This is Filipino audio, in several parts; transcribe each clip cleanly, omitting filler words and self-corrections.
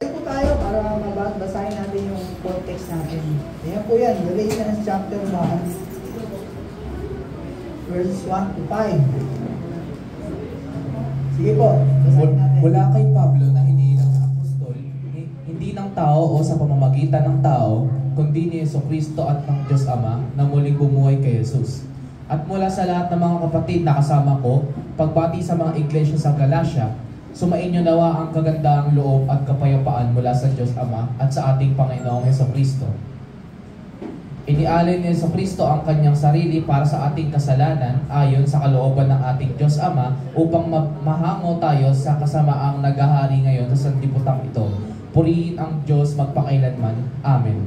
po tayo para basahin natin yung context natin. Ayan po yan, Galatians chapter 1, verses 1 to 5. Sige po, basahin natin. Mula kay Pablo na iniilang na apostol, hindi ng tao o sa pamamagitan ng tao, kundi ni Jesucristo at ng Diyos Ama na muling bumuhay kay Jesus. At mula sa lahat ng mga kapatid na kasama ko, pagbati sa mga iglesia sa Galacia, sumainyo nawa ang kagandahang loob at kapayapaan mula sa Diyos Ama at sa ating Panginoong Jesucristo. Inialay ni Jesucristo ang kanyang sarili para sa ating kasalanan ayon sa kalooban ng ating Diyos Ama upang mahango tayo sa kasamaang naghahari ngayon sa sanlibutan ito. Purihin ang Diyos magpakailanman. Amen.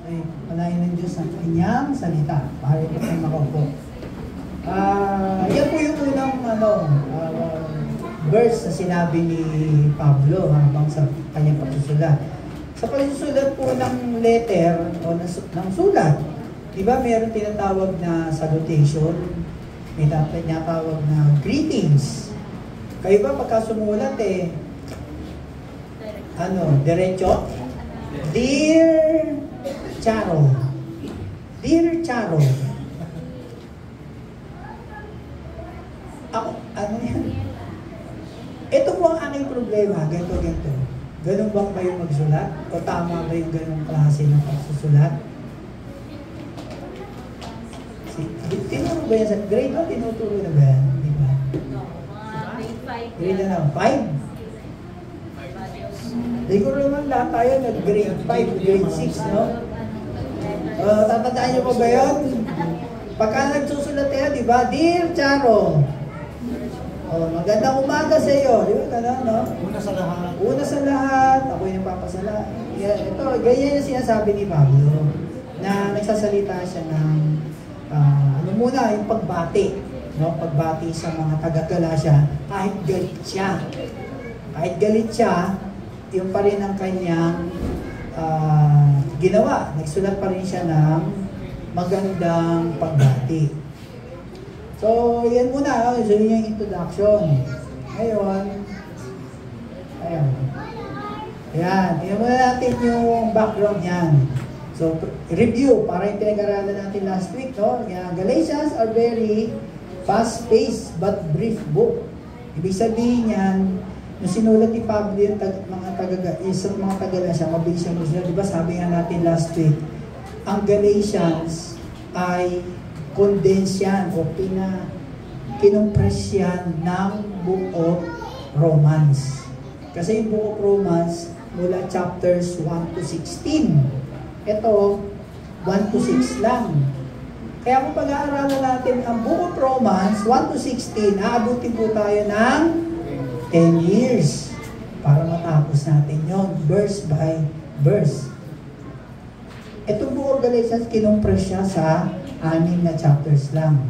Okay, palain ng Diyos ang kanyang salita. Pahari ko kayo makaupo. Yan po yung unang verse na sinabi ni Pablo habang sa kanyang pagsusulat. Sa pagsusulat po ng letter o ng sulat, di ba meron tinatawag na salutation, may tinatawag na greetings. Kayo ba pagka sumulat diretso? Dear Charo. Dear Charo. Ako, yan? Ito po ang aking problema, ganito. Ganun ba kayo magsulat? O tama ba yung ganung klase ng pagsusulat? Tinuro ba yan sa grade 1? Tinuturo na ba yan? Di ba? Grade na 5? Siguro naman lahat tayo nag-grade 5, grade 6, no? Tatandaan nyo pa ba yun? Pagka nagsusulat yan, di ba? Dear Charo, magandang umaga sa iyo. Di ba? Ganun, no? Una sa lahat. Ako yung nagpapasala. Ito, ganyan yung sinasabi ni Pablo na nagsasalita siya ng yung pagbati. No? Pagbati sa mga taga-Galacia kahit galit siya. Kahit galit siya, yung pa rin ang kanyang ginawa. Nagsulat pa rin siya ng magandang pagbati. So, yan muna. So, yun yung introduction. Ngayon, ayan. Tingnan muna natin yung background yan. So, review. Para yung pinag-aralan natin last week, no? Galatians are very fast-paced but brief book. Ibig sabihin yan, nung sinulat ni Pablo yung mga taga-Galacia, mabilis yung sinulat. Diba sabi nga natin last week, ang Galatians ay condense yan o kinompress yan ng Book of Romans. Kasi yung Book of Romans, mula chapters 1 to 16. Ito, 1 to 6 lang. Kaya kung pag-aaralan natin ang Book of Romans, 1 to 16, aabutin po tayo ng 10 years para matapos natin yon verse by verse. Itong Book of Galatians, kinompress siya sa 6 na chapters lang.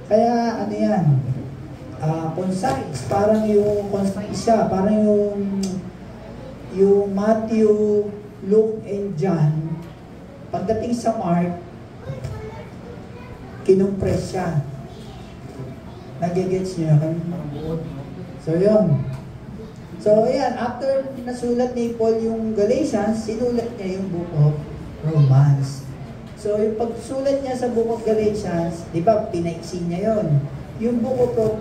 Kaya ano yan, concise, parang yung concise siya, parang yung Matthew, Luke, and John, pagdating sa Mark, kinompress siya. Nagigets niyo yan? So yun. So ayan, after nasulat ni Paul yung Galatians, sinulat niya yung Book of Romans. So, yung pagsulat niya sa Book of Galatians, di ba, pinaiksi niya yon. Yung Book of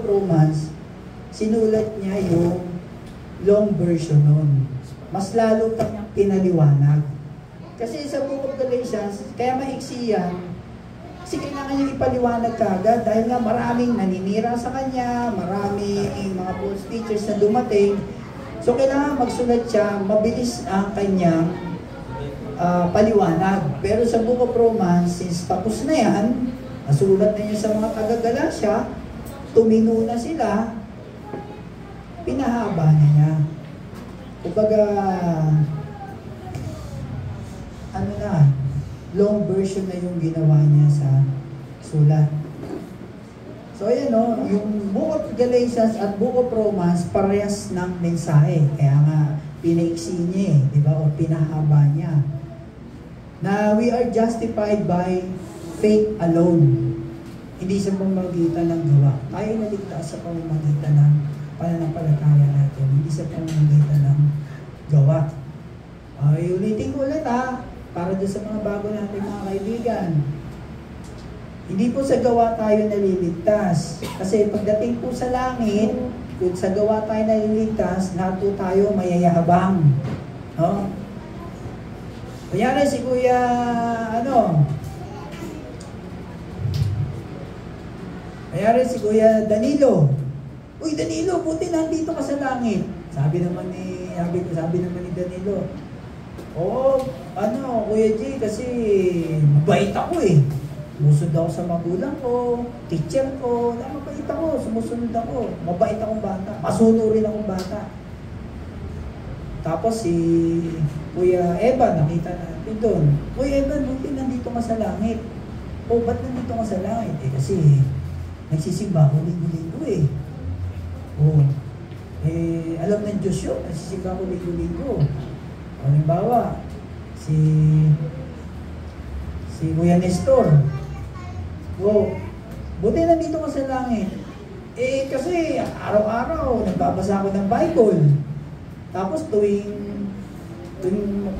Romans, sinulat niya yung long version nun. Mas lalo pa niyang pinaliwanag. Kasi sa Book of Galatians, kaya maiksi yan, kasi kailangan niyang ipaliwanag kagad dahil nga maraming naninira sa kanya, maraming mga false teachers na dumating. So, kailangan magsulat siya, mabilis ang kanyang paliwanag. Pero sa Book of Romans, since tapos na yan, nasulat na niya sa mga taga-Galacia, tumino na sila, pinahaba na niya. Kumbaga, long version na yung ginawa niya sa sulat. So ayan yung Book of Galatians at Book of Romans, parehas ng mensahe. Kaya nga, pinaiksi niya di ba? O pinahaba niya. Na we are justified by faith alone. Hindi sa pamamagitan ng gawa. Tayo naligtas sa pamamagitan ng pananampalataya natin. Hindi sa pamamagitan ng gawa. Ay, ulitin ko ulit para doon sa mga bago natin mga kaibigan. Hindi po sa gawa tayo naliligtas. Kasi pagdating po sa langit, kung sa gawa tayo naliligtas, lahat po tayo mayayabang. No? Kunyari si Kuya, Kunyari si Kuya Danilo. Uy Danilo, buti nandito ka sa langit. Sabi naman ni Danilo, Kuya J, kasi mabait ako eh. Sumusunod ako sa magulang ko, teacher ko, mabait ako, sumusunod ako. Mabait akong bata, masunurin akong bata. Tapos si Kuya Evan, nakita natin doon. Kuya Evan, buti nandito ka sa langit. Ba't nandito ka sa langit? Kasi nagsisimba ako linggo-linggo eh. Alam ng Diyos yun, nagsisimba ako linggo-linggo. Halimbawa, si Kuya Nestor. Buti nandito ka sa langit. Kasi araw-araw nagbabasa ako ng Bible. Tapos tuwing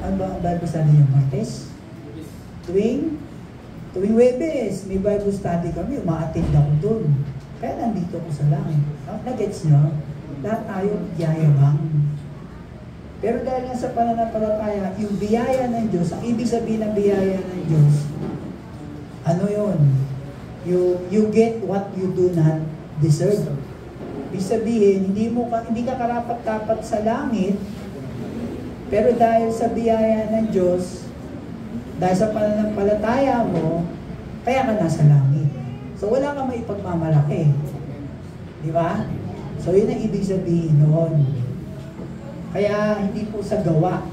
ano ba ang Bible study niyo? Martes? Tuwing Webes, may Bible study kami, umaattend ako doon. Kaya nandito ako sa langit. Nagets nyo? Lahat tayo yayabang. Pero dahil nga sa pananampalataya, yung biyaya ng Diyos, ang ibig sabihin ng biyaya ng Diyos, ano yun? You get what you do not deserve. Ibig sabihin, hindi ka karapat-dapat sa langit, pero dahil sa biyaya ng Diyos, dahil sa pananampalataya mo, kaya ka nasa langit. So wala kang maipagmamalaki. Di ba? So yun ang ibig sabihin noon. Kaya hindi po sa gawa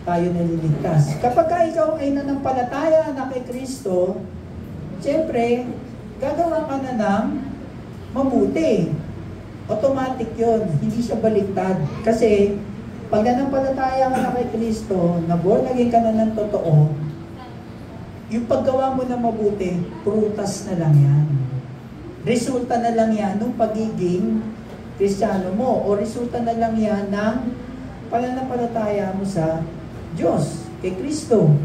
tayo naliligtas. Kapag ikaw ay nanampalataya na kay Kristo, siyempre, gagawa ka na ng mabuti. Automatic yun. Hindi siya baliktad. Kasi, pag nanampalataya ka na kay Kristo, na born again ka na ng totoo, yung paggawa mo na mabuti, prutas na lang yan. Resulta na lang yan ng pagiging Kristiyano mo, o resulta na lang yan ng pananampalataya mo sa Diyos, kay Kristo.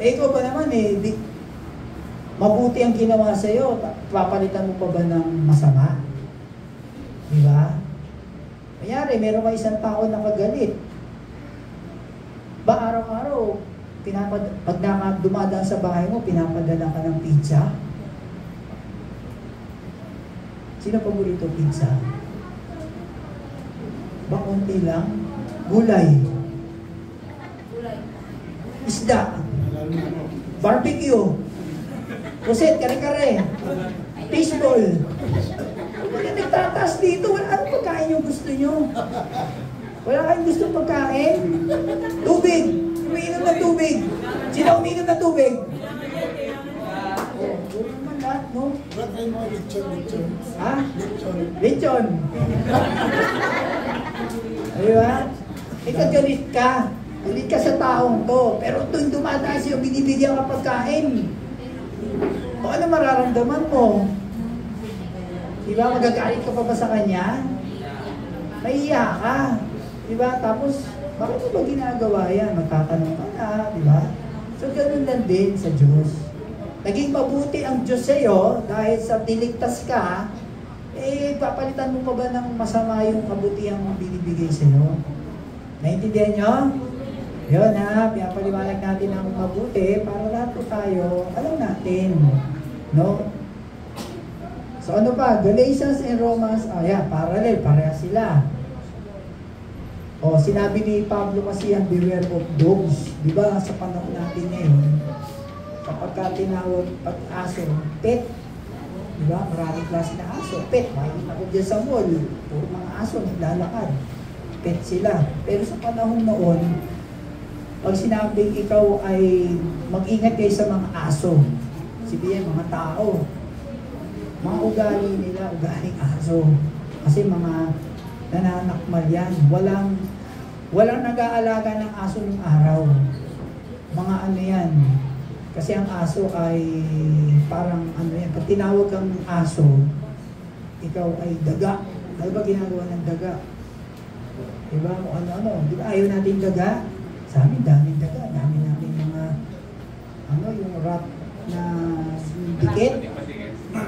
Ikaw ba naman mabuti ang ginawa sa iyo, papalitan mo pa ba ng masama? Di ba? Mayari, meron ka isang tao na kagalit. Ba araw-araw, pag dumadaan sa bahay mo, pinapadala ka ng pizza? Sino paborito pizza? Ba konti lang? Gulay. Isda. Barbecue. Puset, kare-kare. Fishball. Wala nagtataas dito. Ano pagkain yung gusto nyo? Wala kayong gusto pagkain? Tubig. Umiinom na tubig. Sino umiinom na tubig? Puro naman lahat, no? Ba't kayo mga lechon? Ha? Lechon. Diba? Ikaw galit ka. Galit ka sa taong to. Pero tuwing dumadaan sa'yo, binibigyan ka pagkain. O ano mararamdaman mo? Diba? Magagalit ka pa ba sa kanya? Mahiya ka. Diba? Tapos, bakit mo ba ginagawa yan? Magtatanong ka na. Diba? So, ganun lang din sa Diyos. Naging mabuti ang Diyos sa'yo dahil sa niligtas ka, papalitan mo pa ba ng masama yung kabutihang binibigay sa'yo? Naintindihan nyo? Yun pinapaliwanag natin ang mabuti para lahat po tayo, alam natin. No? So ano pa? Galatians and Romans, parallel, pareha sila. Sinabi ni Pablo kasi ang beware of dogs. Diba sa panahon natin ngayon, kapag tinawag pag-aso, pet. Diba? Maraming klase na aso. Pet. Makikita ko dyan sa mall. Puro mga aso naglalakad. Pet sila. Pero sa panahon noon, pag sinabing ikaw ay mag-ingat kayo sa mga aso, sabihin mga tao, mga ugali nila, ugaling aso. Kasi mga nananakmal yan. Walang nag-aalaga ng aso ng araw. Mga ano yan. Kasi ang aso ay parang ano yan. Pag tinawag kang aso, ikaw ay daga. Ano ba ginagawa ng daga? Diba? Kung ano-ano. Di ba ayaw natin daga? Sa amin, daming daga. Dami natin mga, yung rat na dikit.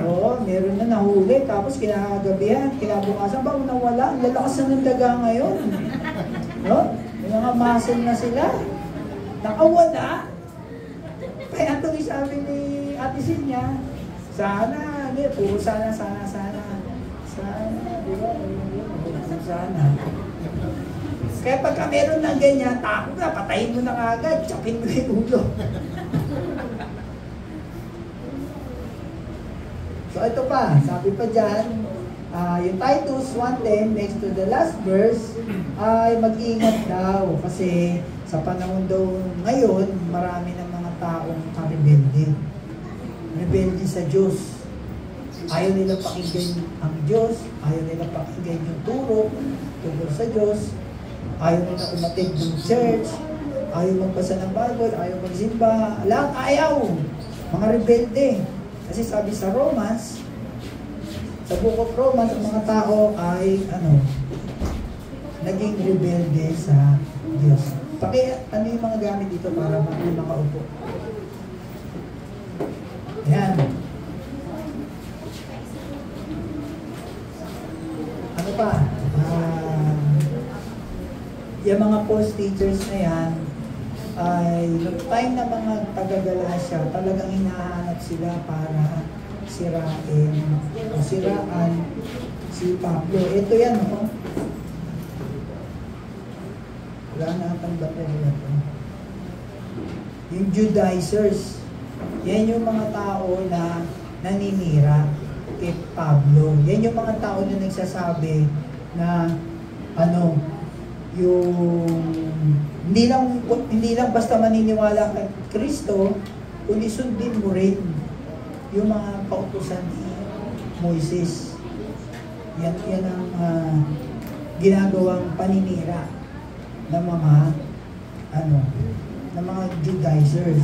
Oo, meron na nahuli. Tapos kinakagabihan, kinabukasan ba nawala? Ang lalakas na ng daga ngayon. No? Yung mga muscle na sila. Nakawala. Kaya ito sabi ni Ate Sinya, sana, puro sana. Sana, di ba? Sana. Kaya pagka meron ng ganyan, tako na, patayin mo na agad, tsapin mo na yung ulo. So ito pa, sabi pa dyan, yung Titus 1:10, next to the last verse, ay mag-ingat daw. Kasi sa panahon daw ngayon, marami ng mga taong rebelde. Rebelde sa Diyos. Ayaw nila pakinggan ang Diyos, ayaw nila pakinggan yung turo tungkol sa Diyos, ayaw nila umatid ng church, ayaw magbasa ng Bible, ayaw magsimba, lahat ayaw. Mga rebelde. Kasi sabi sa Romans, sa Book of Romans, ang mga tao ay, naging rebelde sa Diyos. Ano yung mga gamit dito para makaupo? Ayan. Ano pa? Yung mga false teachers na yan, ay yung time na mga taga-Galacia, talagang hinahanap sila para siraan si Pablo. Ito yan, no? Wala na ang battery ito. Yung Judaizers, yan yung mga tao na naninira kay Pablo. Yan yung mga tao na nagsasabi na yung hindi lang basta maniniwala kay Kristo, kundi sundin mo rin yung mga kautusan ni Moises. Yan ang ginagawang paninira ng mga Judaizers.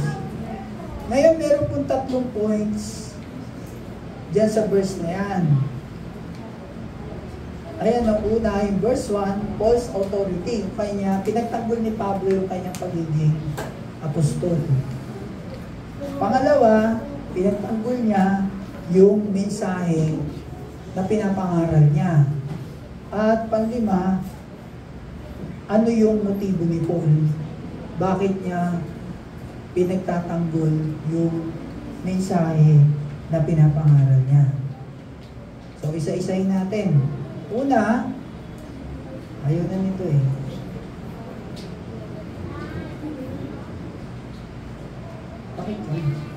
Ngayon meron pong 3 points diyan sa verse na yan. Ayan, ang una, yung verse 1, false authority. Yung kanya, pinagtanggol ni Pablo yung kanyang pagiging apostol. Pangalawa, pinagtanggol niya yung mensahe na pinapangaral niya. At panglima, ano yung motibo ni Paul? Bakit niya pinagtatanggol yung mensahe na pinapangaral niya? So, isa-isahin natin. Una, ayaw na nito eh. Bakit?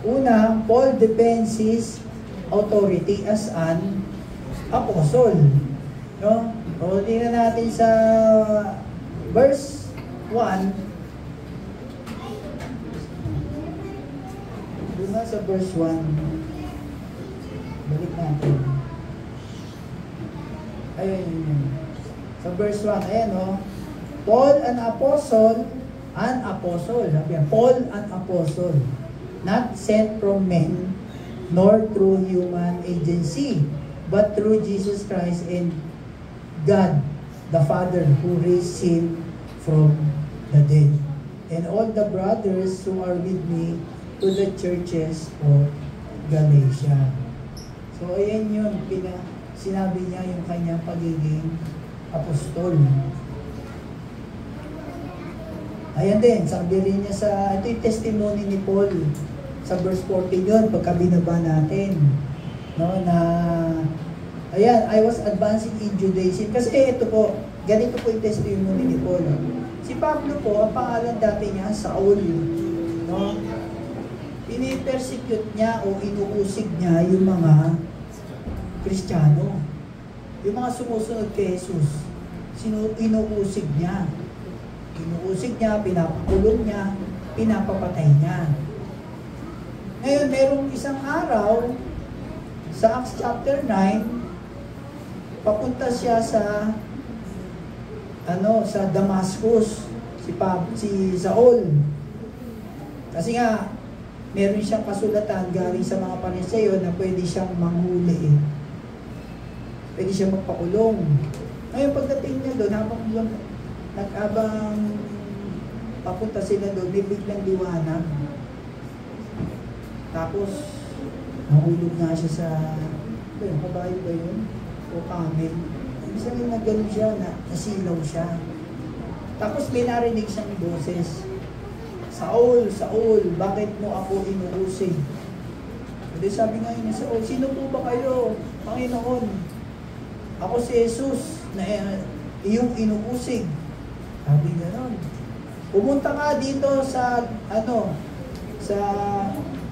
Una, Paul defends his authority as an apostle. No? O, tingnan natin sa verse 1. Doon na sa verse 1. Balik natin. Ayun. Sa verse 1, ayan o. Paul, an apostle. Paul, an apostle. Not sent from men, nor through human agency, but through Jesus Christ and God, the Father, who raised him from the dead. And all the brothers who are with me to the churches of Galatia. So, ayan yun. Sinabi niya yung kanyang pagiging apostol. Ayan din, sabi rin niya ito yung testimony ni Paul sa verse 14 yun, pagka binaba natin. No, I was advancing in Judaism. Kasi ito po, ganito po yung testimony ni Paul. Si Pablo po, ang pangalan dati niya, Saul. No? Pinipersecute niya o inuusig niya yung mga Kristiyano. Yung mga sumusunod kay Jesus, inuusig niya. Inuusig niya, pinapakulong niya, pinapapatay niya. Ngayon, merong isang araw, sa Acts chapter 9, papunta siya sa Damascus, si Saul. Kasi nga, meron siyang kasulatan galing sa mga Pariseo na pwede siyang manghuli. Pwede siyang magpakulong. Ngayon pagdating niya doon, habang papunta sila doon, may biglang liwanag. Tapos, nahulog nga siya sa, kabayo ba yun? O camel. Ibig sabihin na gano'n siya, nasilaw siya. Tapos may narinig siyang boses. Saul, Saul, bakit mo ako inuusig? Hindi sabi nga niya, Saul, sino po ba kayo, Panginoon? Ako si Jesus, na iyong inuusig. Sabi gano'n. Pumunta ka dito sa,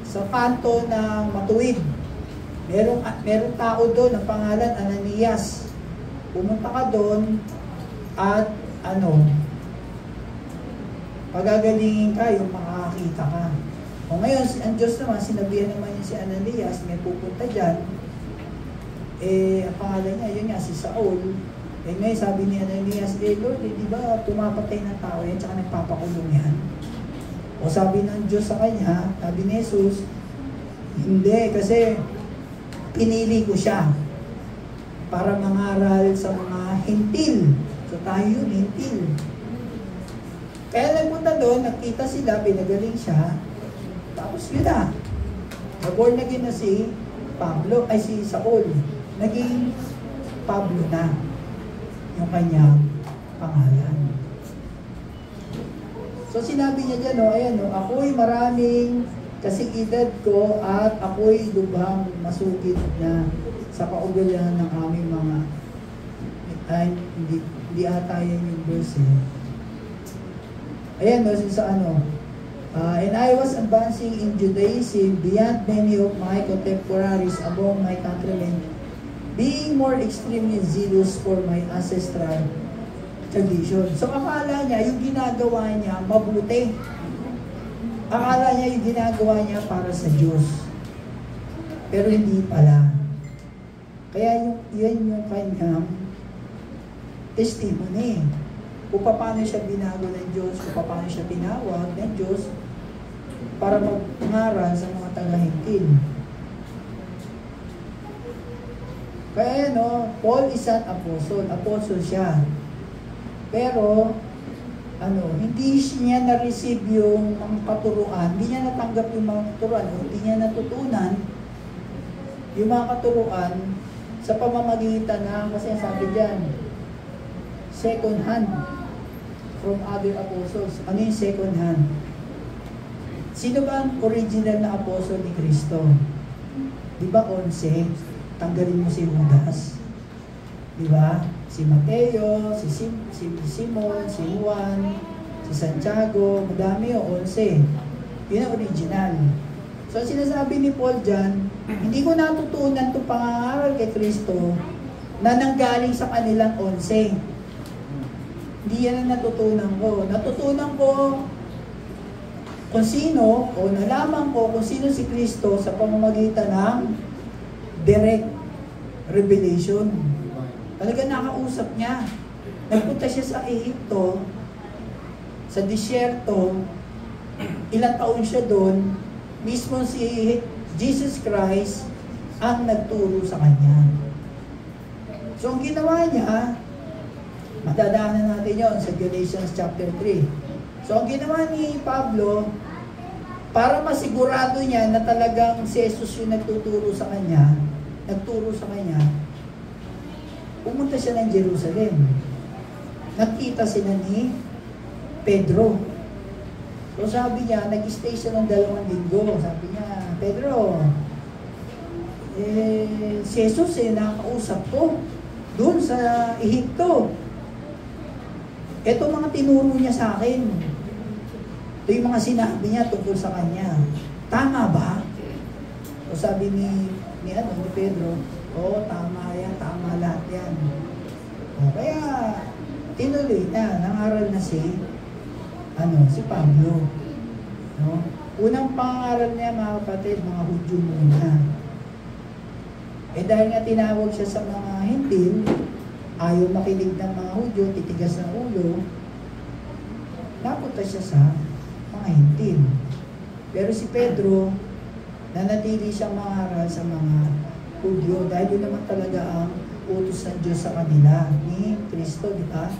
sa kanto ng matuwid. Merong tao doon, ang pangalan Ananias. Pumunta ka doon at pagagalingin ka, yung makakakita ka. O ngayon, ang Diyos naman, sinabihan naman niya si Ananias, may pupunta dyan. Ang pangalan niya, yun nga, si Saul. Ngayon, sabi ni Ananias, Lord, di ba pumapatay ng tao yan, tsaka nagpapakulong yan? O sabi ng Diyos sa kanya, sabi ni Jesus, hindi, kasi pinili ko siya para mangaral sa mga hintil. So tayo yun, hintil. Kaya nagpunta doon, nakita sila, pinagaling siya, tapos yun na. Born again na si Saul. Naging Pablo na yung kanyang pangalan. So sinabi niya dyan, ako'y maraming kasing edad ko at ako'y lubhang masugid na sa kaugalian ng aming mga hindi ata yan yung verse Ayan, and I was advancing in Judaism beyond many of my contemporaries among my countrymen, being more extremely zealous for my ancestral tradition. So akala niya, yung ginagawa niya mabuti. Akala niya yung ginagawa niya para sa Diyos. Pero hindi pala. Kaya yun yung kanyang testimony. Kung paano siya binago ng Diyos, kung paano siya tinawag ng Diyos para mag-ngaral sa mga taga-hintil. Kaya Paul is an apostle. Apostle siya. Pero, hindi niya na-receive yung mga katuruan, hindi niya natanggap yung mga katuruan, hindi niya natutunan yung mga katuruan sa pamamagitan ng, kasi sabi dyan, second hand from other apostles. Ano yung second hand? Sino ba ang original na apostle ni Kristo? Di ba 11? Tanggalin mo si Judas. Di ba? Si Mateo, si Simon, si Juan, si Santiago, madami yung 11. Yun ang original. So sinasabi ni Paul dyan, hindi ko natutunan itong pangangaral kay Kristo na nanggaling sa kanilang 11. Hindi yan ang natutunan ko. Natutunan ko kung sino, o nalaman ko kung sino si Kristo sa pamamagitan ng direct revelation. Talaga nakausap niya. Nagpunta siya sa Ehipto, sa disyerto, ilang taon siya doon, mismo si Jesus Christ ang nagturo sa kanya. So ang ginawa niya, madadaanan natin yon sa Galatians chapter 3. So ang ginawa ni Pablo, para masigurado niya na talagang si Jesus yung nagturo sa kanya, pumunta siya ng Jerusalem. Nakita sila ni Pedro. So sabi niya, nag-stay siya ng 2 linggo. Sabi niya, Pedro, si Jesus nakausap ko doon sa Ehipto. Ito mga tinuro niya sa akin. Ito yung mga sinabi niya tungkol sa kanya. Tama ba? O sabi ni Pedro, tama yan, tama lahat yan. Kaya, tinuloy na, nangaral na si Pablo. Unang pangaral niya, mga kapatid, mga Hudyo muna. Dahil nga tinawag siya sa mga hintil, ayaw makinig ng mga Hudyo, titigas ng ulo, napunta siya sa mga hintil. Pero si Pedro, nanatili siyang mangaral sa mga Hudyo dahil yun naman talaga ang utos ng Diyos sa kanila ni Kristo, di ba?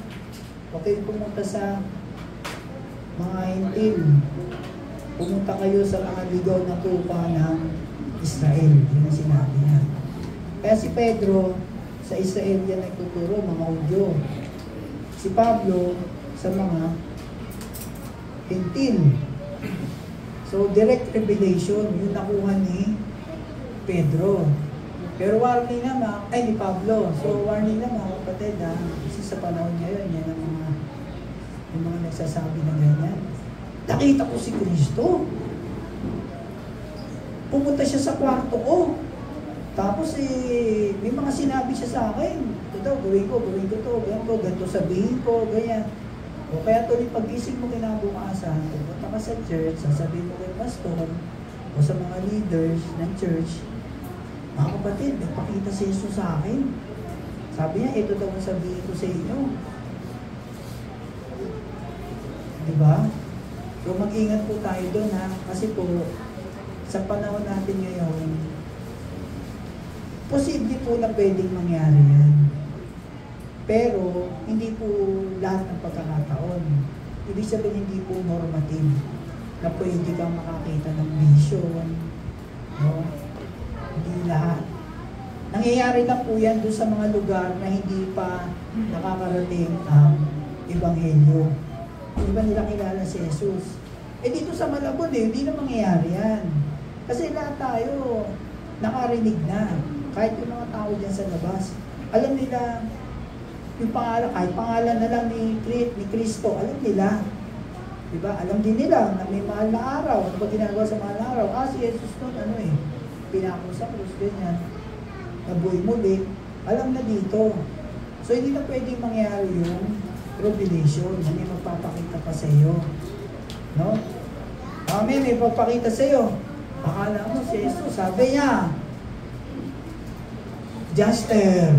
Huwag kayong pumunta sa mga hintil. Pumunta kayo sa mga ligaw na tupa ng Israel. Yun ang sinabi niya. Kaya si Pedro, sa Israel yan nagtuturo, mga Hudyo. Si Pablo, sa mga hintil. So, direct revelation, yung nakuha ni Pedro. Pero warning naman, ni Pablo. So, warning naman, kapatid, kasi sa panahon ngayon, yan ang mga nagsasabi na ganyan. Nakita ko si Kristo. Pumunta siya sa kwarto ko. Tapos, may mga sinabi siya sa akin. Ito daw, gawin ko to, ganito sabihin ko, ganyan. O kaya tuloy pag-isip mo kinabukasan, pupunta ka sa church, sasabihin mo kay pastor, o sa mga leaders ng church, mga kapatid, nagpakita si Jesus sa akin. Sabi niya, ito daw ang sabihin ko sa inyo. Diba? So mag-ingat po tayo doon ha, kasi po, sa panahon natin ngayon, posible po na pwedeng mangyari yan. Pero, hindi po lahat ng pagkakataon. Ibig sabihin, hindi po normative na pwede kang makakita ng vision. No? Hindi lahat. Nangyayari lang po yan doon sa mga lugar na hindi pa nakakarating ang Ebanghelyo. Hindi ba nila kilala si Jesus? Dito sa Malabon, hindi na mangyayari yan. Kasi lahat tayo nakarinig na. Kahit yung mga tao dyan sa labas. Alam nila, yung pangalan, kahit pangalan na lang ni Kristo, alam nila. Diba? Alam din nila na may mahal na araw. Ano ba ginagawa sa mahal na araw? Si Jesus nun, pinako sa krus, ganyan. Nabuhay muli. Alam na dito. So, hindi na pwedeng mangyari yung revelation. Hindi magpapakita pa sa iyo. No? May papakita sa iyo. Akala mo si Jesus, sabi niya, Jaster.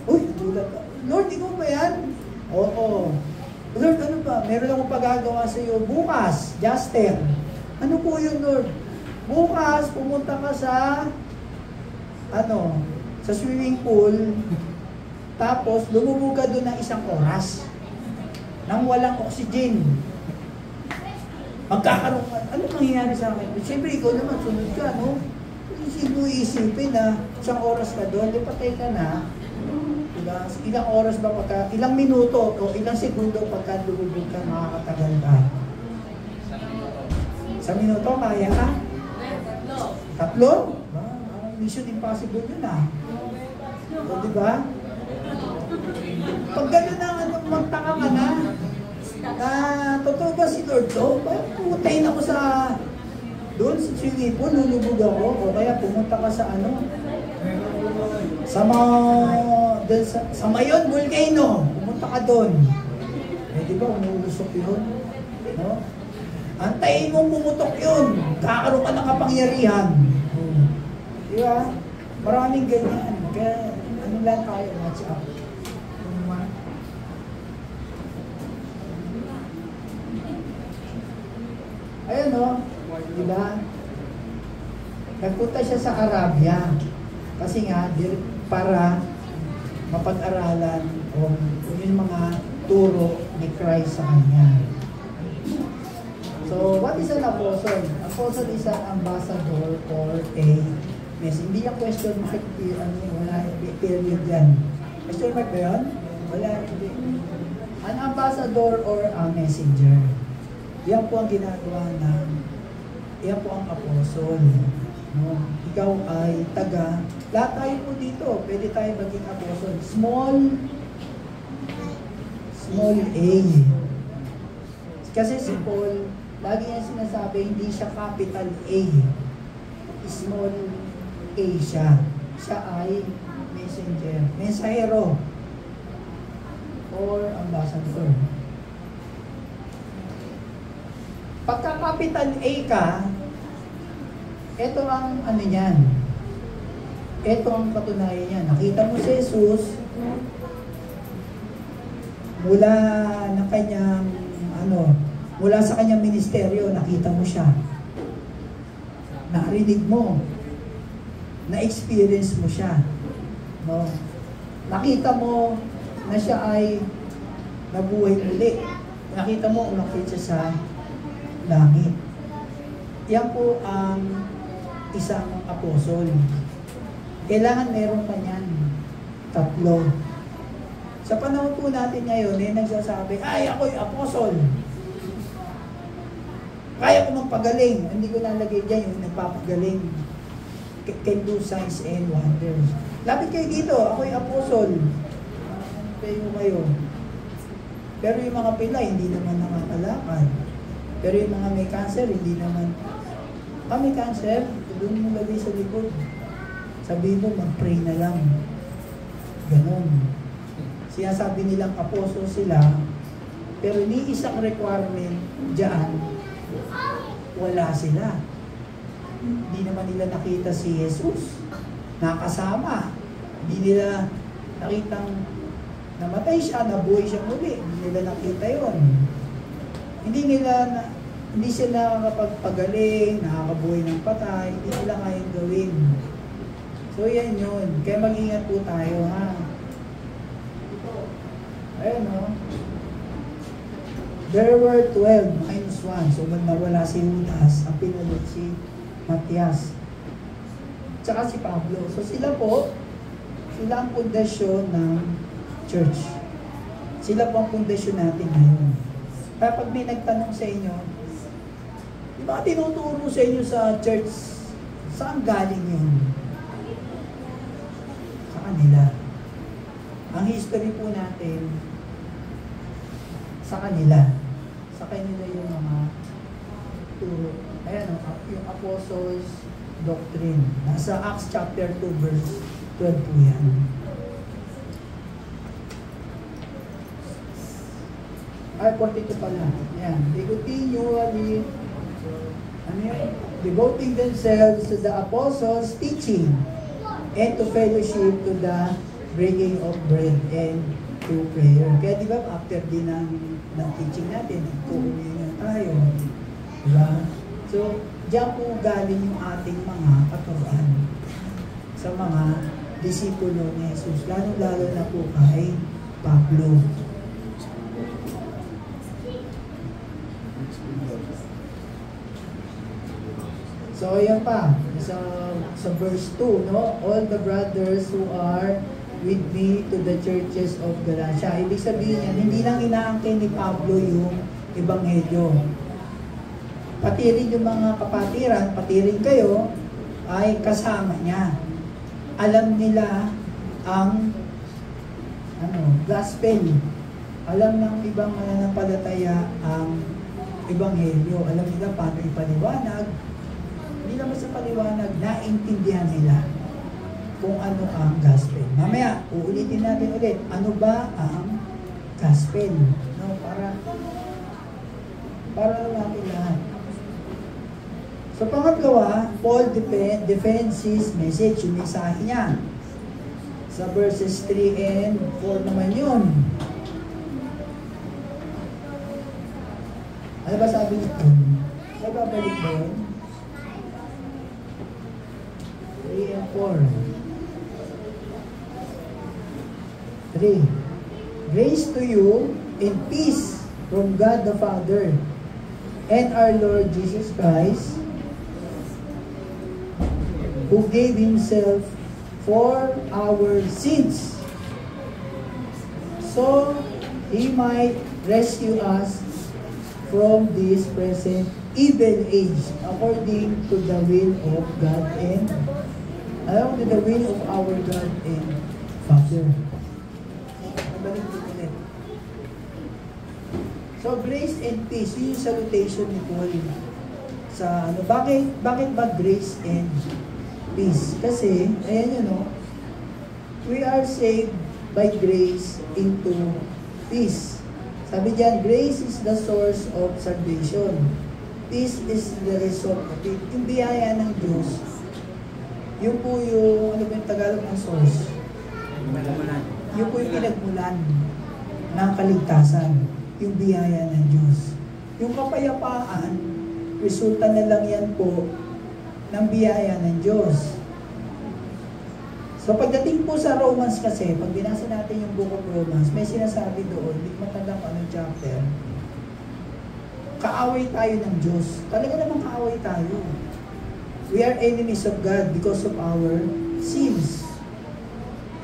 Uy, Lord, ikaw ba yan? Oo. Lord, ano ba? Meron akong pagagawa sa iyo bukas, Jaster. Ano po yun, Lord? Bukas, pumunta ka sa swimming pool, tapos lumubog ka doon ng 1 oras nang walang oxygen. Magkakaroon ka. Ano mangyayari sa akin? Siyempre, ikaw naman, sunod ka, no? Isipin na 1 oras ka doon, patay ka na. Ilang oras ba pagka, ilang minuto o ilang segundo pagka lumubog ka, makakatagal ka? Sa minuto, kaya ka? 3? Mission impossible yun O, diba? Pag gano'n na, magtaka ka na, totoo ba si Lord to? Putayin ako sa, doon sa swimming pool, lulubog ako, o kaya pumunta ka sa sa Mayon Volcano, pumunta ka doon. Di ba, umuusok yun? No? Antayin mong pumutok yun, kakaroon ka ng kapangyarihan. Di ba? Maraming ganyan. Kaya, lang tayo, watch out. Ayun di ba? Nagpunta siya sa Arabia. Kasi nga, para mapag-aralan o yung mga turo ni Christ sa kanya. So, what is an apostle? Apostle is an ambassador or a message. Hindi yung question mark, wala, period yan. Question mark ba yun? Wala, hindi. An ambassador or a messenger. Yan po ang ginagawa yan po ang apostle. No? Ikaw ay lahat tayo po dito, pwede tayo maging apostle. Small a. Kasi si Paul, lagi niya sinasabi, hindi siya capital A. Small A siya. Siya ay messenger, mensahero, or ambassador. Pagka capital A ka, ito ang niyan. Ito ang katunayan niya. Nakita mo si Jesus mula na kanyang mula sa kanyang ministeryo, nakita mo siya. Narinig mo. Na-experience mo siya. No? Nakita mo na siya ay nabuhay uli. Nakita mo umakit siya sa langit. Yan po ang isang apostol. Kailangan meron pa niyan. 3. Sa panahon po natin ngayon, nagsasabi, ay, ako'y apostol. Kaya ko magpagaling. Hindi ko nalagay dyan yung nagpapagaling. Can do signs and wonders. Lapit kayo dito, ako'y apostol. Kayo. Pero yung mga pila, hindi naman nakakalakad. Pero yung mga may cancer, hindi naman. May cancer, doon mo lagay sa likod. Sabihin mo, mag-pray na lang. Ganon. Sinasabi nilang apostol sila, pero ni isang requirement dyan, wala sila. Hindi naman nila nakita si Jesus. Nakasama. Hindi nila nakitang namatay siya, nabuhay siya muli. Hindi nila nakita yon. Hindi sila nakakapagpagaling, nakakabuhay ng patay, hindi nila kayang gawin. So yan yun. Kaya mag-ingat po tayo, ha? Ayun, no? There were 12 minus 1. So, nawala si Judas, ang pinulot si Matias. Tsaka si Pablo. So, sila ang pundasyon ng church. Sila po ang pundasyon natin ngayon. Kaya pag may nagtanong sa inyo, di ba tinuturo sa inyo sa church, saan galing yun? Sa kanila. Ang history po natin, sa kanila. Sa kanila yung mga turo. Ayan o, yung Apostles' Doctrine. Nasa Acts chapter 2 verse 12 po yan. Ay, 42 pala. Ayan. They continually devoting themselves to the apostles' teaching and to fellowship, to the breaking of bread and to prayer. Kaya di ba, after din ng teaching natin, kukunin tayo. Diba? So, diyan po galing yung ating mga katuruan sa mga disipulo ni Jesus. Lalo-lalo na po kay Pablo. So, yan pa. Sa verse 2, no? All the brothers who are with me to the churches of Galatia. Ibig sabihin yan, hindi lang inaangkin ni Pablo yung ebanghelyo. Pati rin yung mga kapatiran, pati rin kayo, ay kasama niya. Alam nila ang gospel. Alam ng ibang mananampalataya ang ebanghelyo. Alam nila paano ipaliwanag. Hindi naman sa paliwanag, naintindihan nila kung ano ang gospel. Mamaya, uulitin natin ulit, ano ba ang gospel? No, para natin lahat. So, pangalawa, Paul defends his message, yung mensahe niya. Sa verses 3 and 4 naman yun. Ano ba sabi niya? Sa babalik ba yun? 3 and 4. 3. Grace to you and peace from God the Father and our Lord Jesus Christ, who gave Himself for our sins, so He might rescue us from this present evil age, according to the will of God and to the will of our God and Father. So, grace and peace, yun yung salutation ni Paul. Sa bakit ba grace and peace? Kasi, ayan yun, no? We are saved by grace into peace. Sabi diyan, grace is the source of salvation. Peace is the result of it. Yung biyaya ng Diyos, yun po yung, ano ba yung Tagalog ng source? Yun po yung pinagmulan ng kaligtasan. Yung biyaya ng Diyos. Yung kapayapaan, resulta na lang yan po ng biyaya ng Diyos. So pagdating po sa Romans kasi, pag binasa natin yung Book of Romans, may sinasabi doon, hindi ko matanda kung anong chapter, kaaway tayo ng Diyos. Talaga namang kaaway tayo. We are enemies of God because of our sins.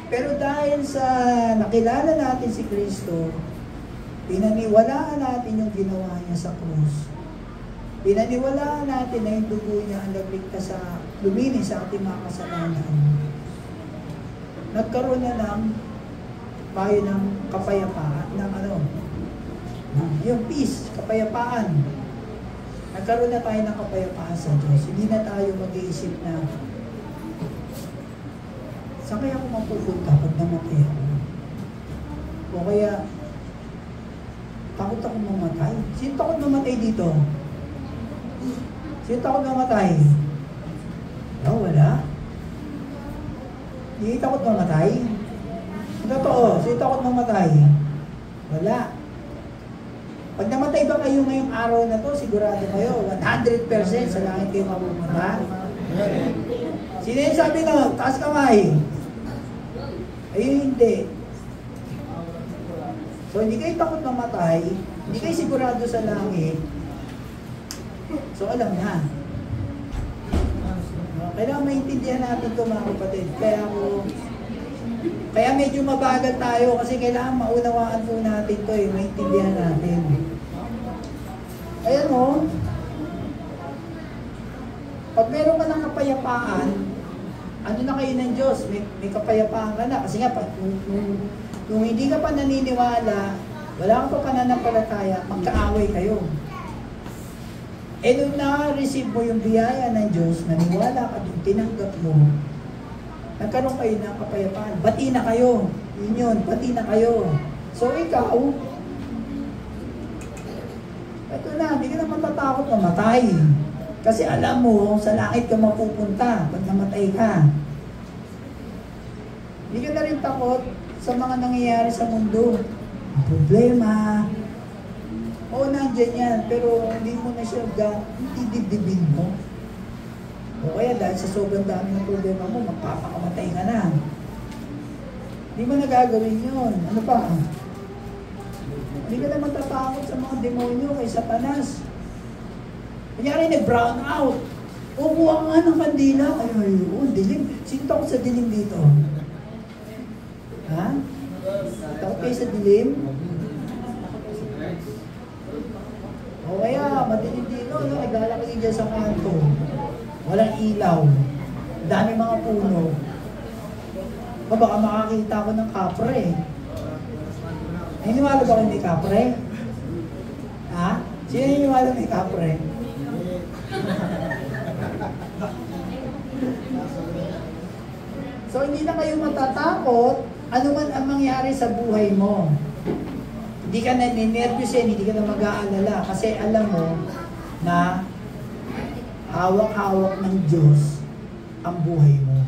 Pero dahil sa nakilala natin si Kristo, pinaniwalaan natin yung ginawa niya sa krus. Pinaniwalaan natin na yung dugo niya ang nagligtas sa luminis sa ating mga kasalanan. Nagkaroon na ng tayo ng kapayapaan, yung peace, kapayapaan. Nagkaroon na tayo ng kapayapaan sa Diyos. Hindi na tayo mag-iisip na saan kaya ako mapupunta pag namatay ako? O kaya takot ako mamatay? Sino takot mamatay dito? Sino takot mamatay? Wala. Hindi takot mamatay? Totoo, sino takot mamatay? Wala. Pag namatay ba kayo ngayong araw na to, sigurado kayo, 100% sa langit kayo mapupunta? Sino yung sabi no? Taas kamay. Ayun hindi. So hindi kayo takot mamatay, hindi kayo sigurado sa langit. So alam na. Kailangan maintindihan natin ito mga kapatid. Kaya medyo mabagal tayo kasi kailangan maunawaan po natin ito maintindihan natin. Ayan o. Pag meron ka ng kapayapaan, ano na kayo ng Diyos? May kapayapaan ka na. Kasi nga, kung hindi ka pa naniniwala, wala ka pa pananampalataya, magkaaway kayo. Eh nung na-receive mo yung biyaya ng Diyos, naniwala ka doon, tinanggap mo, nagkaroon kayo ng kapayapaan. Bati na kayo. Yun, bati na kayo. So ikaw, ito na, hindi ka na matatakot mamatay. Kasi alam mo, sa langit ka mapupunta pag namatay ka. Hindi ka na rin takot sa mga nangyayari sa mundo. Ang problema, oo, nandyan yan, pero hindi mo na siya didibdibin mo. O kaya dahil sa sobrang dami ng problema mo, magpapakamatay ka na. Hindi mo na gagawin yun. Ano pa? Hindi ka na matatakot sa mga demonyo kay Satanas. Kunyari, nag-brown out. O, kuha nga ng kandila. Ay, dilim. Sino takot sa dilim dito? Ha? Takot kayo sa dilim? O kaya, madilim dito, no? Naglalaki dyan sa kanto. Walang ilaw. Dami mga puno. O baka makakita ako ng kapre. Naniniwala ba kayo may kapre? Ha? Sino naniniwala may kapre? So hindi na kayo matatakot ano man ang mangyari sa buhay mo. Hindi ka na ninervyusin, hindi ka na mag-aalala kasi alam mo na hawak-hawak ng Diyos ang buhay mo.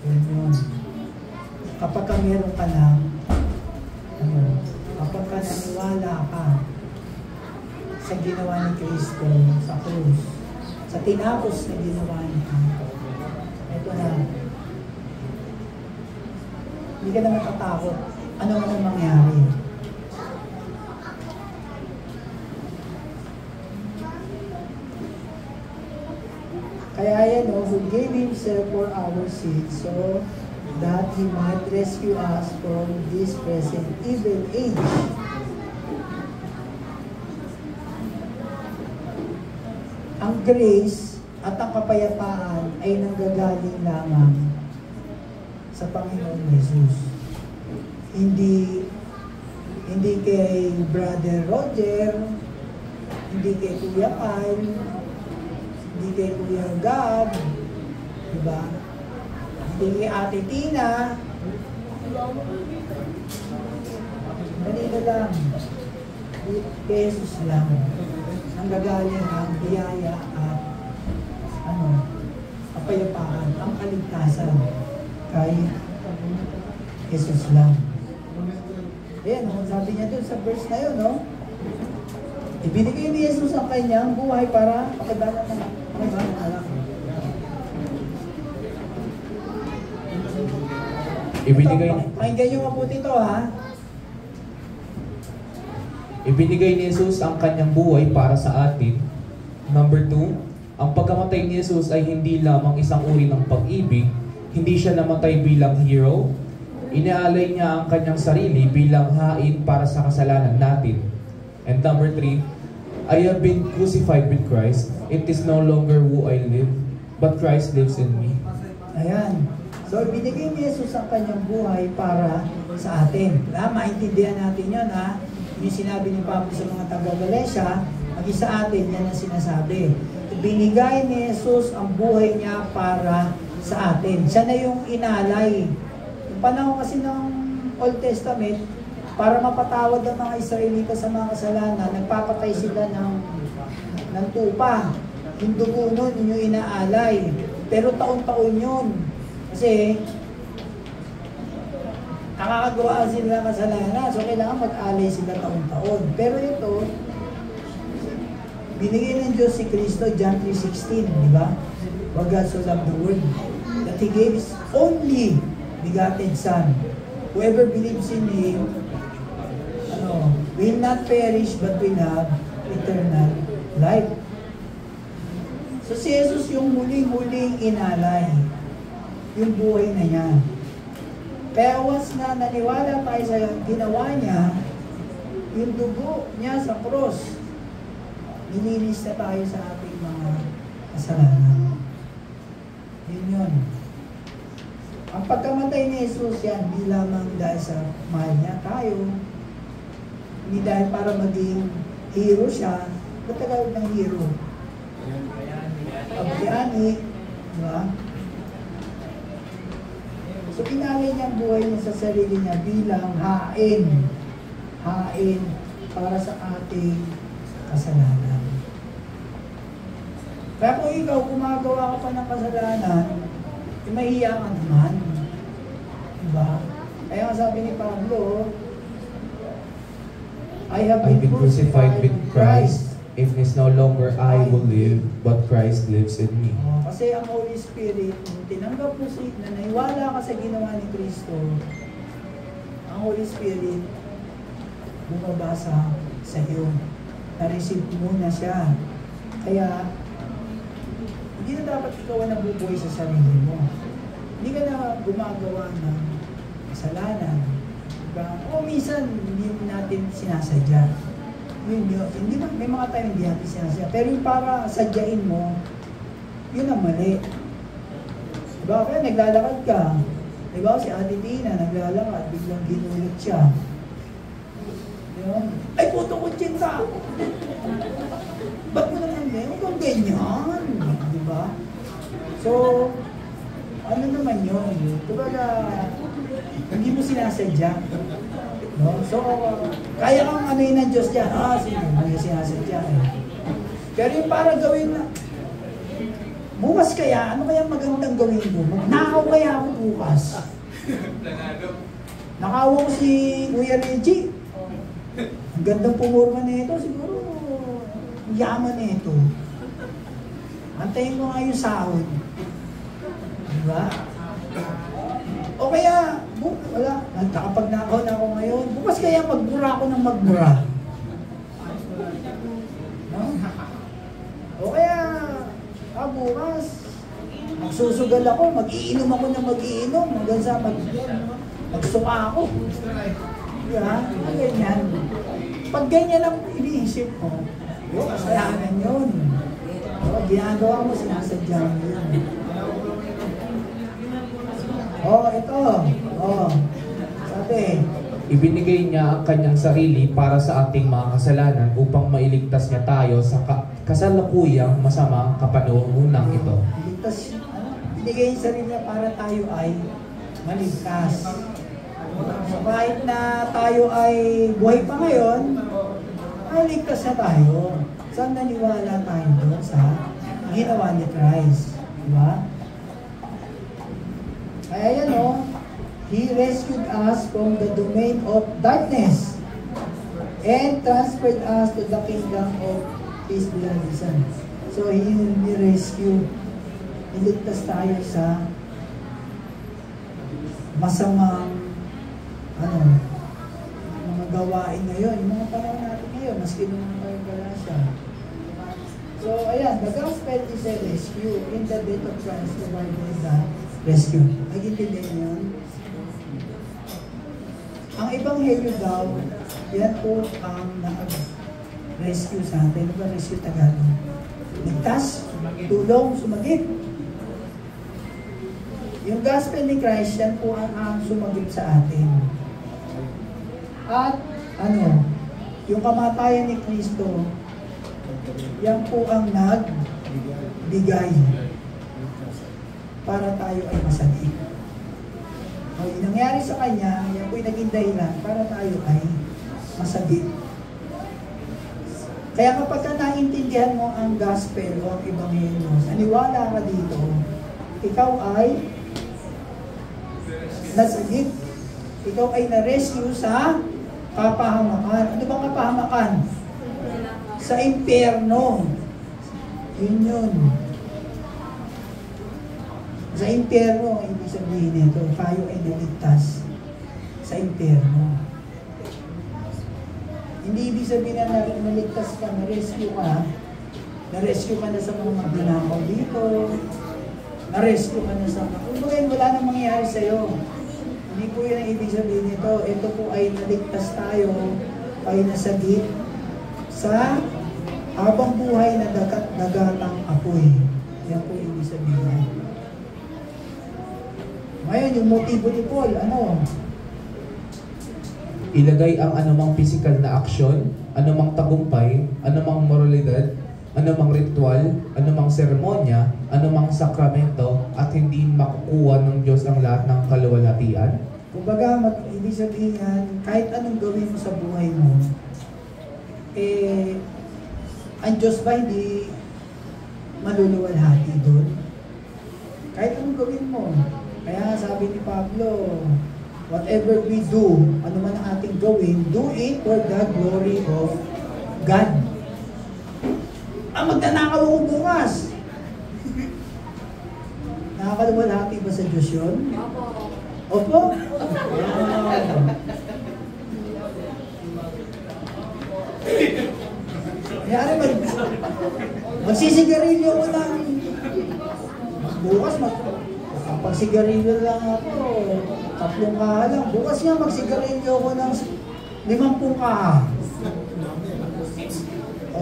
Yun. Kapag ka meron ka ng kapag ka naniwala ka sa ginawa ni Kristo sa krus, sa tinapos na ginawa niya, ito na, hindi ka na matatakot ano man ang mangyari. Kaya yan, who gave himself for our sins, so that he might rescue us from this present evil age. Ang grace at ang kapayapaan ay nanggagaling lamang sa Panginoon Jesus. Hindi kay Brother Roger, hindi kay Kuya Kyle, hindi kay Kuya Gab, diba? Hindi kay Ate Tina. Manila lang. Kay Jesus lang. Nanggagaling ang biyaya at kapayapaan, ang kaligtasan kay Jesus lang. Ayan, sabi niya doon sa verse na yun, no? Ibinigay ni Jesus ang kanyang buhay para pakibala ng mga anak. Ibinigay, Pakinggan nyo mabuti ito, ha? ibinigay ni Jesus ang kanyang buhay para sa atin. Number 2, ang pagkamatay ni Jesus ay hindi lamang isang uri ng pag-ibig. Hindi siya namatay bilang hero. Inaalay niya ang kanyang sarili bilang hain para sa kasalanan natin. And number 3, I have been crucified with Christ. It is no longer who I live, but Christ lives in me. Ayan. So, binigay ni Jesus ang kanyang buhay para sa atin. Maintindihan natin yan, ha? Yung sinabi ni Pablo sa mga taga-Galatia, maging sa atin, yan ang sinasabi. Binigay ni Jesus ang buhay niya para sa atin. Siya na yung inalay. Yung panahon kasi ng Old Testament, para mapatawad ang mga Israelita sa mga kasalanan, nagpapatay sila ng tupa. Yung dugo nun, yun yung inaalay. Pero taon-taon yun. Kasi, nakakagawa sila ng kasalanan. So, kailangan mag-alay sila taon-taon. Pero ito, binigay ng Diyos si Kristo, John 3:16, di ba? For God so loved the world, that He gave His only begotten Son. Whoever believes in Him, will not perish, but will have eternal life. So si Jesus yung muling-muling inalay, yung buhay na niya. Kaya once na naniwala tayo sa ginawa niya, yung dugo niya sa cross, nilinis na tayo sa ating mga kasalanan. Yun yun. Ang pagkamatay ni Jesus yan, di lamang dahil sa mahal niya tayo, hindi dahil para maging hero siya. Ba't tawag ng hero? Pagkayani, di ba? So, inalay niya ang buhay niya sa sarili niya bilang hain. Hain para sa ating kasalanan. Kaya kung ikaw gumagawa ka pa ng kasalanan, mahiya ka naman. Diba? Kaya nga sabi ni Pablo, I have been crucified with Christ. It is no longer I who live, but Christ lives in me. Kasi ang Holy Spirit, nung tinanggap mo na naiwala ka sa ginawa ni Kristo, ang Holy Spirit bumabasa sa iyo. Na-receive mo na siya. Kaya, hindi na dapat ikaw ang nabubuhay sa sarili mo. Hindi ka na gumagawa ng kasalanan. Diba? O minsan, hindi natin sinasadya. Hindi na, may mga tayo hindi natin sinasadya. Pero yung para sadyain mo, yun ang mali. Diba? Kaya naglalakad ka. Diba? Si Ate Tina, naglalakad, biglang ginulit siya. Diba? Ay, puto ko tsinta! Ba't mo naman ganyan? Huwag kang ganyan. Diba? So, ano naman yun? Diba na, hindi mo sinasadya. No? So, kaya kang anuin ng Diyos dyan. Sige, hindi sinasadya. Pero yung para gawin na, bukas kaya, ano kaya magandang gawin ko? Magnakaw kaya ako bukas. Nakawa ko si Kuya Reggie. Ang gandang pumurma na ito, siguro yaman na ito. Antayin mo nga yung sahod. Diba? O kaya, wala, nagkakapagnakaw na ako ngayon. Bukas kaya magbura ako ng magbura. No? O kaya, bukas, magsusugal ako, mag-iinom ako ng mag-iinom, hanggang sa magsuka ako. Diba? Ganyan. Pag ganyan lang iniisip mo, yung kasalanan yun. O, ginagawa mo, sinasadya mo yun. Ito. Sabi, ibinigay niya ang kanyang sarili para sa ating mga kasalanan upang mailigtas niya tayo sa kasalukuyang masamang kapanahonang ito. Binigay yung sarili niya para tayo ay maligtas. So kahit na tayo ay buhay pa ngayon, maligtas na tayo. Saan naniwala tayo doon sa ginawa ni Christ? Diba? Kaya yan He rescued us from the domain of darkness and transferred us to the kingdom of His beloved Son. So He will rescue. Iligtas tayo sa masamang mga gawain ngayon, yung mga panahon natin ngayon, maski nung mga Galasya. So, ayan, the gospel is a rescue. In the death of Christ, the Bible is a rescue. Nag-intindihan yun? Ang ebanghelyo daw, yan po ang nag-rescue sa atin. Ano ba rescue Tagalog? Ligtas, tulong, sumagip. Yung gospel ni Christ, yan po ang sumagip sa atin. At yung kamatayan ni Kristo, yan po ang nagbigay para tayo ay masagip. O, yung nangyari sa Kanya, yan po yung naging dahilan para tayo ay masagip. Kaya kapag ka naintindihan mo ang gospel o ang ebanghelyo, naniwala ka dito, ikaw ay nasagip. Ikaw ay na-rescue sa kapahamakan. Ano bang kapahamakan? Sa impyerno. Yun. Sa impyerno, ibig sabihin nito, tayo ay naligtas sa impyerno. Hindi ibig sabihin na naligtas ka, na-rescue ka na sa mga magnanakaw dito, na-rescue ka na sa mga, kung wala nang mangyayari sa'yo. Hindi po yun ang ibig sabihin nito. Ito po ay naligtas tayo, ay nasagip sa habang buhay na dagatang apoy. Yan po ibig sabihin. Ngayon, yung motibo ni Paul, Ilagay ang anumang physical na aksyon, anumang tagumpay, anumang moralidad, anumang ritual, anumang seremonya, anumang sakramento, at hindi makukuha ng Diyos ang lahat ng kaluwalhatian. Kumbaga, ibig sabihin yan, kahit anong gawin mo sa buhay mo, ang Diyos ba hindi maluluwalhati doon? Kahit anong gawin mo. Kaya sabi ni Pablo, whatever we do, ano man ang ating gawin, do it for the glory of God. Magnanakaw ako bukas. Nakakaluwalhati ba sa Diyos yun? Opo? Kaya magsisigarilyo ko lang. Bukas pagsigarilyo lang ako, 3 kaha lang. Bukas nga magsigarilyo ko ng 50 kaha.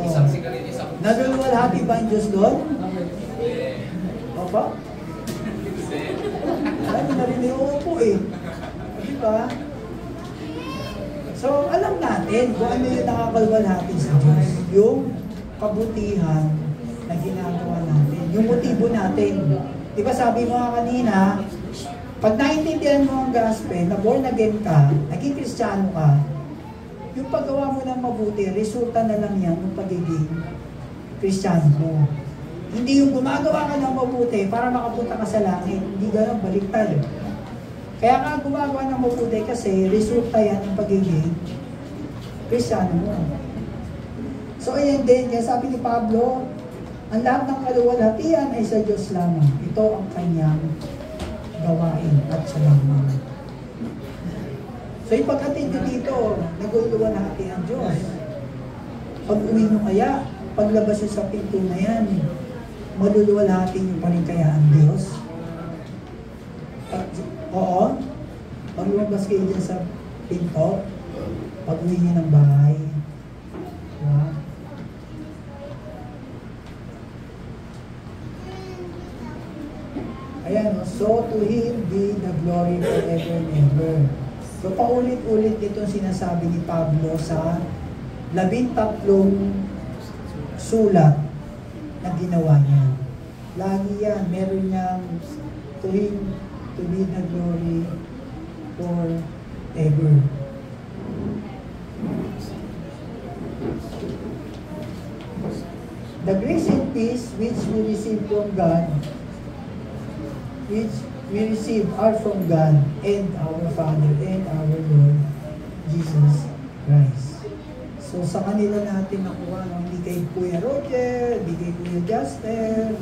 Isang sigarilyo, isang Naluluwalhati ba ang Diyos doon? Opo? Ay, narinig ko po eh. Diba? So, alam natin kung ano yung nakakaluwalhati sa Diyos. Yung kabutihan na ginagawa natin. Yung motibo natin. Diba sabi mo nga kanina, pag naintindihan mo ang gospel, na born again ka, naging Kristiyano ka, yung paggawa mo ng mabuti, resulta na lang yan ng pagiging Kristiyano mo. Hindi yung gumagawa ka ng mabuti para makapunta ka sa langit. Hindi ganun, baliktad. Kaya nga gumagawa ng mabuti kasi resulta yan ng pagiging Kristiyano mo. So ayan din, kaya sabi ni Pablo, ang lahat ng kaluwalhatian ay sa Diyos lamang. Ito ang kanyang gawain at siya lamang. So yung pagkatid nyo dito, naguluwalhati ang Diyos. Pag uwi nyo kaya, paglabas nyo sa pinto na yan, maluluwalhati nyo pa rin kaya ang Diyos? Oo. Pag lumabas kayo dyan sa pinto, pag uwi nyo ng bahay, diba? Ayan, so to Him be the glory forever and ever. So paulit-ulit itong sinasabi ni Pablo sa 13 sulat na ginawa niya. Lagi yan, meron niyang to Him to be the glory forever. The grace and peace which we receive from God, which we receive are from God and our Father and our Lord Jesus Christ. So sa kanila natin nakuha, hindi kay Kuya Roger, hindi kay Kuya Justin,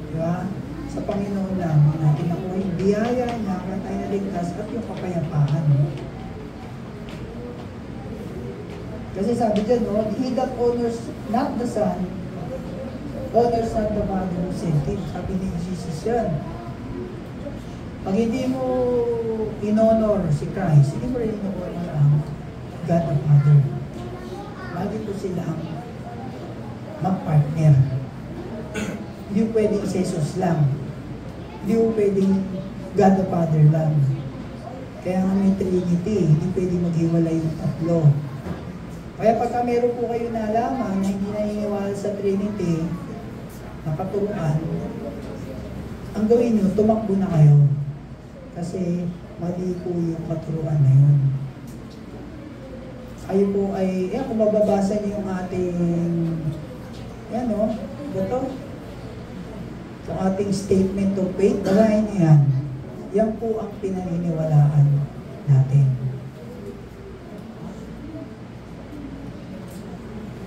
diba? sa Panginoon lamang natin nakuha yung biyaya niya kaya tayo naligtas at yung kapayapaan. Kasi sabi dyan, no, he that honors not the Son, honors not the Father who sent him. Sabi ni Jesus yan. Pag hindi mo in-honor si Christ, hindi mo rin in-honor ang God the Father. Lagi po silang mag-partner. Hindi po pwedeng si Jesus lang. Hindi po pwedeng God the Father lang. Kaya nga may Trinity, hindi pwedeng maghiwalay yung tatlo. Kaya pagka meron po kayo nalaman na hindi naniniwala sa Trinity, nakaturuan, ang gawin nyo, tumakbo na kayo. Kasi mali po yung katuruan na yun. Kayo po ay, kung mababasa niyo yung ating, yan o, ito, yung ating statement of faith, basahin niyo yan. Yan po ang pinaniniwalaan natin.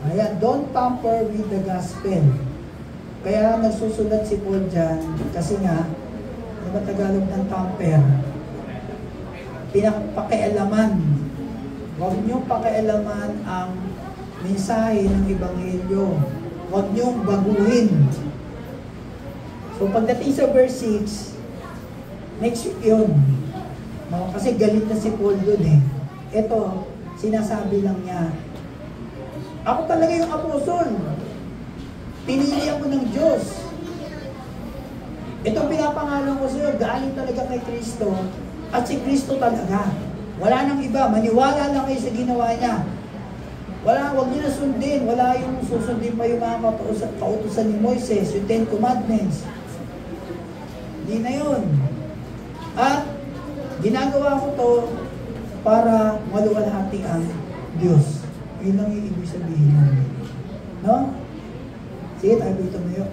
Ayan, don't tamper with the gospel. Kaya nagsusulat si Paul dyan, kasi nga, ano ba Tagalog ng tamper? Pakialaman. Huwag niyong pakialaman ang mensahe ng Ebanghelyo. Huwag niyong baguhin. So pagdating sa verse 6, next week yun. No, kasi galit na si Paul dun eh. Ito, sinasabi lang niya, ako talaga yung apostol. Pinili ako ng Diyos. Itong pinapangalan ko sa iyo, galing talaga kay Kristo. At si Kristo talaga. Wala nang iba. Maniwala lang kayo sa ginawa niya. Huwag niyo na sundin. Wala yung susundin pa yung mga kautusan ni Moises, yung 10 Commandments. Hindi na yun. At ginagawa ko to para maluwalhati ang Diyos. Yun lang yung ibig sabihin namin. No? Sige, tayo tumayo.